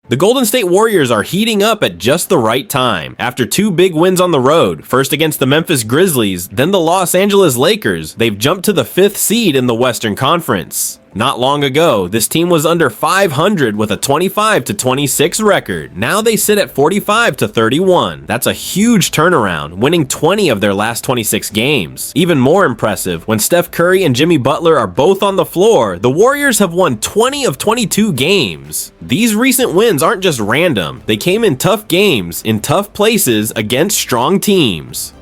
The Golden State Warriors are heating up at just the right time. After 2 big wins on the road, first against the Memphis Grizzlies, then the Los Angeles Lakers, they've jumped to the 5th seed in the Western Conference. Not long ago, this team was under 500 with a 25-26 record. Now they sit at 45-31. That's a huge turnaround, winning 20 of their last 26 games. Even more impressive, when Steph Curry and Jimmy Butler are both on the floor, the Warriors have won 20 of 22 games. These recent wins aren't just random. They came in tough games, in tough places, against strong teams.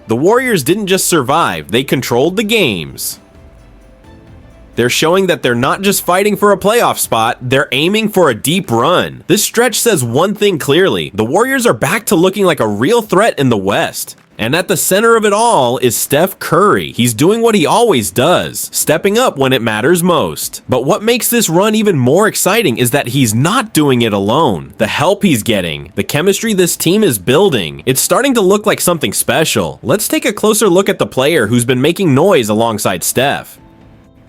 The Warriors didn't just survive, they controlled the games. They're showing that they're not just fighting for a playoff spot, they're aiming for a deep run. This stretch says one thing clearly: the Warriors are back to looking like a real threat in the West. And at the center of it all is Steph Curry. He's doing what he always does, stepping up when it matters most. But what makes this run even more exciting is that he's not doing it alone. The help he's getting, the chemistry this team is building, it's starting to look like something special. Let's take a closer look at the player who's been making noise alongside Steph.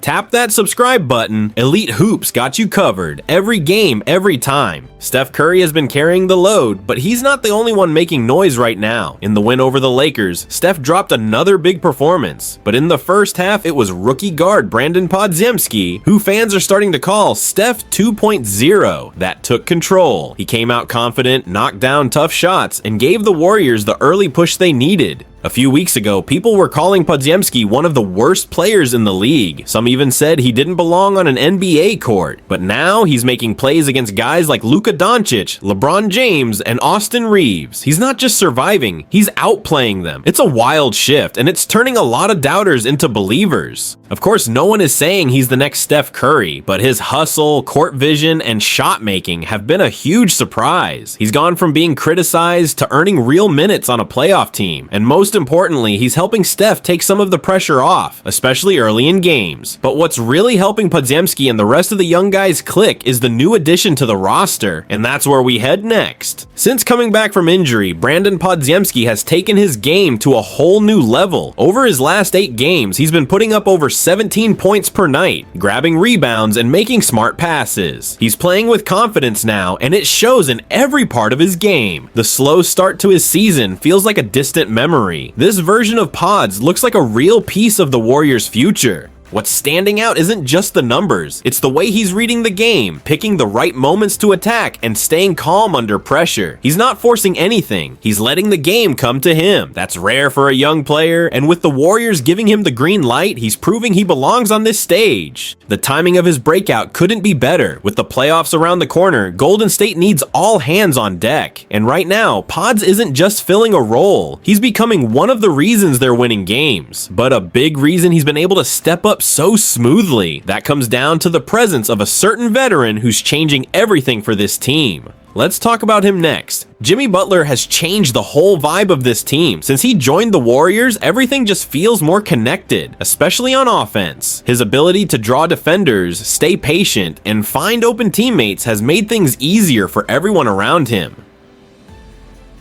Tap that subscribe button. Elite Hoops got you covered. Every game, every time. Steph Curry has been carrying the load, but he's not the only one making noise right now. In the win over the Lakers, Steph dropped another big performance. But in the first half, it was rookie guard Brandon Podziemski, who fans are starting to call Steph 2.0, that took control. He came out confident, knocked down tough shots, and gave the Warriors the early push they needed. A few weeks ago, people were calling Podziemski one of the worst players in the league. Some even said he didn't belong on an NBA court. But now he's making plays against guys like Luka Doncic, LeBron James, and Austin Reeves. He's not just surviving, he's outplaying them. It's a wild shift, and it's turning a lot of doubters into believers. Of course, no one is saying he's the next Steph Curry, but his hustle, court vision, and shot making have been a huge surprise. He's gone from being criticized to earning real minutes on a playoff team, and most importantly, he's helping Steph take some of the pressure off, especially early in games. But what's really helping Podziemski and the rest of the young guys click is the new addition to the roster, and that's where we head next. Since coming back from injury, Brandon Podziemski has taken his game to a whole new level. Over his last 8 games, he's been putting up over 17 points per night, grabbing rebounds and making smart passes. He's playing with confidence now, and it shows in every part of his game. The slow start to his season feels like a distant memory. This version of Pods looks like a real piece of the Warriors' future. What's standing out isn't just the numbers, it's the way he's reading the game, picking the right moments to attack, and staying calm under pressure. He's not forcing anything, he's letting the game come to him. That's rare for a young player, and with the Warriors giving him the green light, he's proving he belongs on this stage. The timing of his breakout couldn't be better. With the playoffs around the corner, Golden State needs all hands on deck. And right now, Pods isn't just filling a role, he's becoming one of the reasons they're winning games. But a big reason he's been able to step up so smoothly. That comes down to the presence of a certain veteran who's changing everything for this team. Let's talk about him next. Jimmy Butler has changed the whole vibe of this team. Since he joined the Warriors, everything just feels more connected, especially on offense. His ability to draw defenders, stay patient, and find open teammates has made things easier for everyone around him.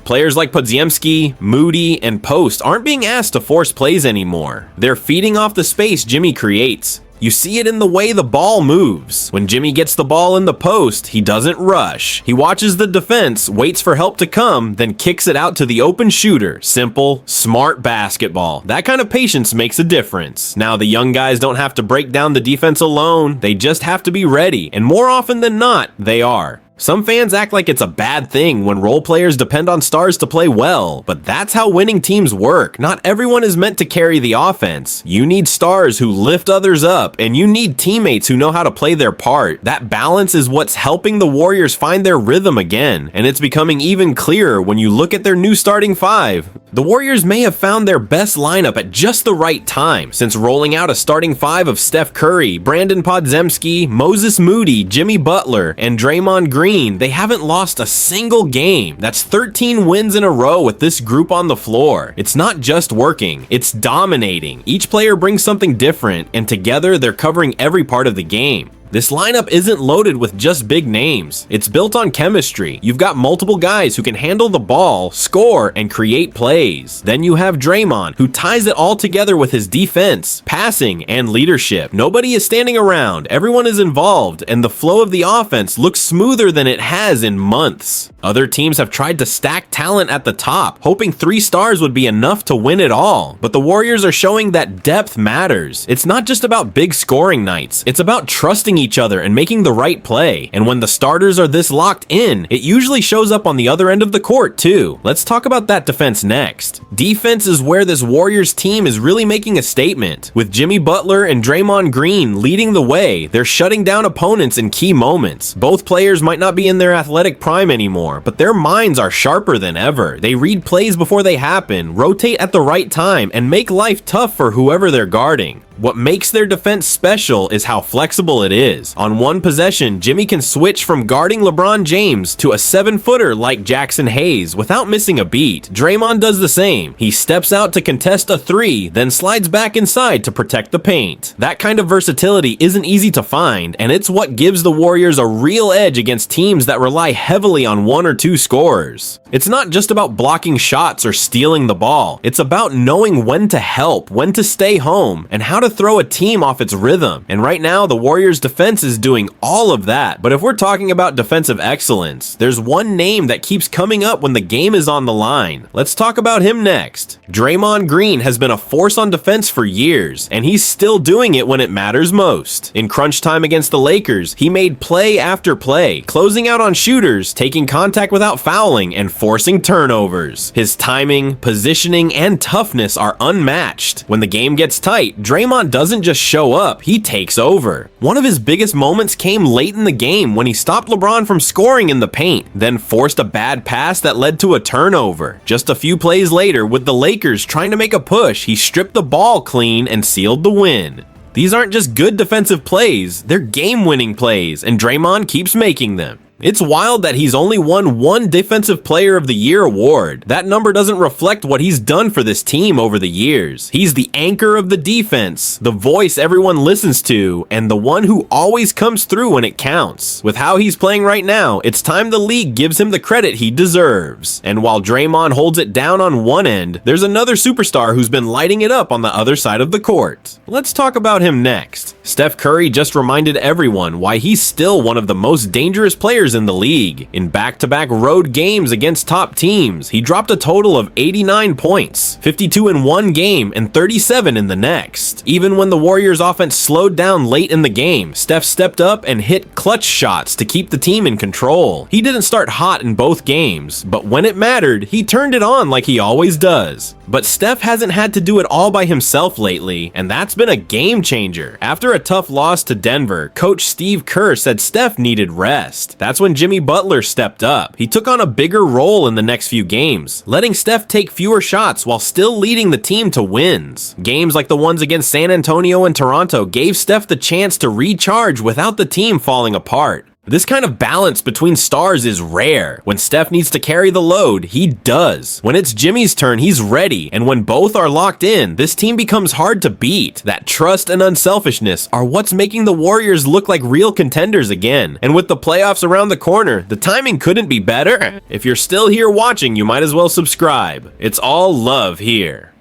Players like Podziemski, Moody, and Post aren't being asked to force plays anymore. They're feeding off the space Jimmy creates. You see it in the way the ball moves. When Jimmy gets the ball in the post, he doesn't rush. He watches the defense, waits for help to come, then kicks it out to the open shooter. Simple, smart basketball. That kind of patience makes a difference. Now, the young guys don't have to break down the defense alone. They just have to be ready, and more often than not, they are. Some fans act like it's a bad thing when role players depend on stars to play well, but that's how winning teams work. Not everyone is meant to carry the offense. You need stars who lift others up, and you need teammates who know how to play their part. That balance is what's helping the Warriors find their rhythm again, and it's becoming even clearer when you look at their new starting 5. The Warriors may have found their best lineup at just the right time, since rolling out a starting 5 of Steph Curry, Brandon Podziemski, Moses Moody, Jimmy Butler, and Draymond Green. They haven't lost a single game. That's 13 wins in a row with this group on the floor. It's not just working, it's dominating. Each player brings something different, and together they're covering every part of the game. This lineup isn't loaded with just big names. It's built on chemistry. You've got multiple guys who can handle the ball, score, and create plays. Then you have Draymond, who ties it all together with his defense, passing, and leadership. Nobody is standing around. Everyone is involved, and the flow of the offense looks smoother than it has in months. Other teams have tried to stack talent at the top, hoping 3 stars would be enough to win it all. But the Warriors are showing that depth matters. It's not just about big scoring nights. It's about trusting each other and making the right play. And when the starters are this locked in, it usually shows up on the other end of the court too. Let's talk about that defense next. Defense is where this Warriors team is really making a statement. With Jimmy Butler and Draymond Green leading the way, they're shutting down opponents in key moments. Both players might not be in their athletic prime anymore, but their minds are sharper than ever. They read plays before they happen, rotate at the right time, and make life tough for whoever they're guarding. What makes their defense special is how flexible it is. On one possession, Jimmy can switch from guarding LeBron James to a 7-footer like Jackson Hayes without missing a beat. Draymond does the same. He steps out to contest a 3, then slides back inside to protect the paint. That kind of versatility isn't easy to find, and it's what gives the Warriors a real edge against teams that rely heavily on 1 or 2 scorers. It's not just about blocking shots or stealing the ball. It's about knowing when to help, when to stay home, and how to throw a team off its rhythm. And right now, the Warriors defense is doing all of that. But if we're talking about defensive excellence, there's one name that keeps coming up when the game is on the line. Let's talk about him next. Draymond Green has been a force on defense for years, and he's still doing it when it matters most. In crunch time against the Lakers, he made play after play, closing out on shooters, taking contact without fouling, and forcing turnovers. His timing, positioning, and toughness are unmatched. When the game gets tight, Draymond doesn't just show up, he takes over. One of his biggest moments came late in the game when he stopped LeBron from scoring in the paint, then forced a bad pass that led to a turnover. Just a few plays later, with the Lakers trying to make a push, he stripped the ball clean and sealed the win. These aren't just good defensive plays, they're game-winning plays, and Draymond keeps making them. It's wild that he's only won 1 Defensive Player of the Year award. That number doesn't reflect what he's done for this team over the years. He's the anchor of the defense, the voice everyone listens to, and the one who always comes through when it counts. With how he's playing right now, it's time the league gives him the credit he deserves. And while Draymond holds it down on one end, there's another superstar who's been lighting it up on the other side of the court. Let's talk about him next. Steph Curry just reminded everyone why he's still one of the most dangerous players in the league. In back-to-back road games against top teams, he dropped a total of 89 points, 52 in one game and 37 in the next. Even when the Warriors offense slowed down late in the game, Steph stepped up and hit clutch shots to keep the team in control. He didn't start hot in both games, but when it mattered, he turned it on like he always does. But Steph hasn't had to do it all by himself lately, and that's been a game changer. After a tough loss to Denver, coach Steve Kerr said Steph needed rest. That's when Jimmy Butler stepped up. He took on a bigger role in the next few games, letting Steph take fewer shots while still leading the team to wins. Games like the ones against San Antonio and Toronto gave Steph the chance to recharge without the team falling apart. This kind of balance between stars is rare. When Steph needs to carry the load, he does. When it's Jimmy's turn, he's ready. And when both are locked in, this team becomes hard to beat. That trust and unselfishness are what's making the Warriors look like real contenders again. And with the playoffs around the corner, the timing couldn't be better. If you're still here watching, you might as well subscribe. It's all love here.